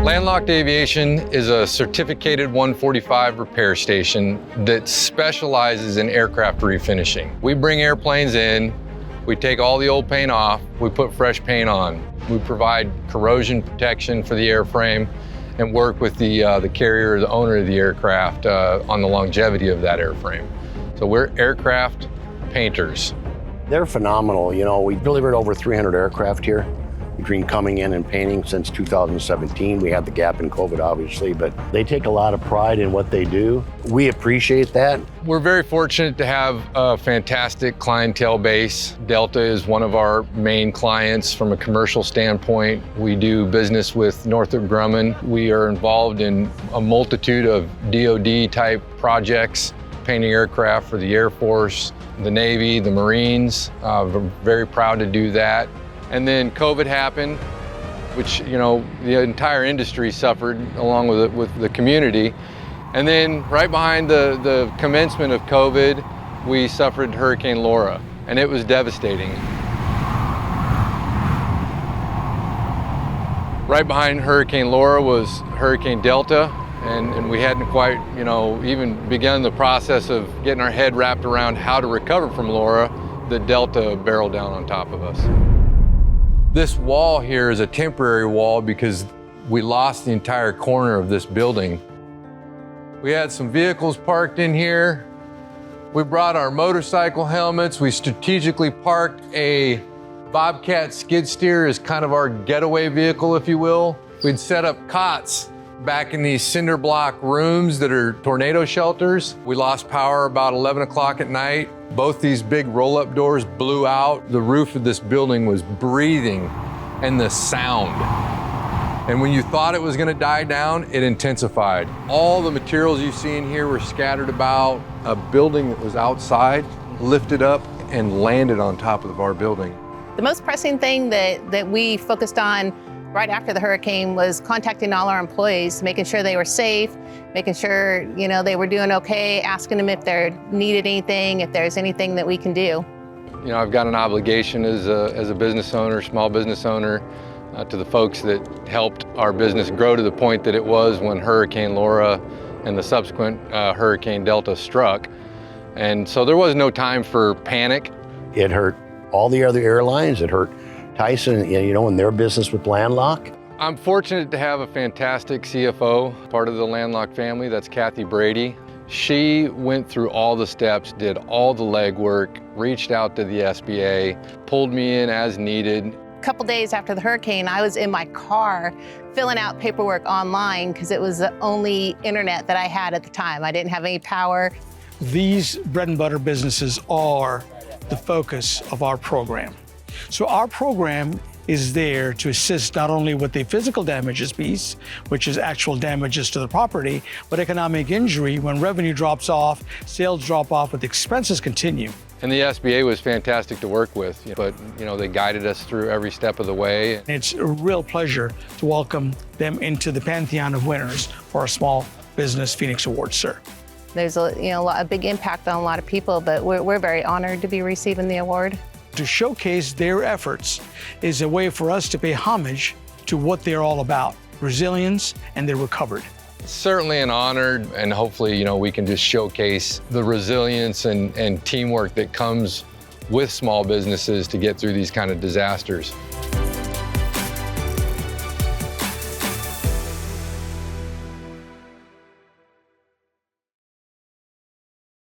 Landlocked Aviation is a certificated 145 repair station that specializes in aircraft refinishing. We bring airplanes in, we take all the old paint off, we put fresh paint on. We provide corrosion protection for the airframe and work with the carrier, the owner of the aircraft on the longevity of that airframe. So we're aircraft painters. They're phenomenal. You know, we've delivered over 300 aircraft here between coming in and painting since 2017. We had the gap in COVID, obviously, but they take a lot of pride in what they do. We appreciate that. We're very fortunate to have a fantastic clientele base. Delta is one of our main clients from a commercial standpoint. We do business with Northrop Grumman. We are involved in a multitude of DoD type projects, painting aircraft for the Air Force, the Navy, the Marines. We're very proud to do that. And then COVID happened, which, you know, the entire industry suffered along with the community. And then right behind the commencement of COVID, we suffered Hurricane Laura, and it was devastating. Right behind Hurricane Laura was Hurricane Delta, and we hadn't quite, you know, even begun the process of getting our head wrapped around how to recover from Laura. The Delta barreled down on top of us. This wall here is a temporary wall because we lost the entire corner of this building. We had some vehicles parked in here. We brought our motorcycle helmets. We strategically parked a Bobcat skid steer as kind of our getaway vehicle, if you will. We'd set up cots back in these cinder block rooms that are tornado shelters. We lost power about 11 o'clock at night. Both these big roll-up doors blew out. The roof of this building was breathing, and the sound. And when you thought it was gonna die down, it intensified. All the materials you see in here were scattered about. A building that was outside lifted up and landed on top of our building. The most pressing thing that we focused on right after the hurricane was contacting all our employees, making sure they were safe, making sure, you know, they were doing okay, asking them if they needed anything, if there's anything that we can do. You know, I've got an obligation as a business owner, small business owner, to the folks that helped our business grow to the point that it was when Hurricane Laura and the subsequent Hurricane Delta struck. And so there was no time for panic. It hurt all the other airlines. It hurt Tyson, you know, in their business with Landlocked. I'm fortunate to have a fantastic CFO, part of the Landlocked family. That's Kathy Brady. She went through all the steps, did all the legwork, reached out to the SBA, pulled me in as needed. A couple days after the hurricane, I was in my car filling out paperwork online because it was the only internet that I had at the time. I didn't have any power. These bread and butter businesses are the focus of our program. So our program is there to assist not only with the physical damages piece, which is actual damages to the property, but economic injury when revenue drops off, sales drop off, but the expenses continue. And the SBA was fantastic to work with, but you know, they guided us through every step of the way. It's a real pleasure to welcome them into the pantheon of winners for our Small Business Phoenix Awards, sir. There's a big impact on a lot of people, but we're very honored to be receiving the award. To showcase their efforts is a way for us to pay homage to what they're all about, resilience, and they're recovered. It's certainly an honor, and hopefully, you know, we can just showcase the resilience and teamwork that comes with small businesses to get through these kind of disasters.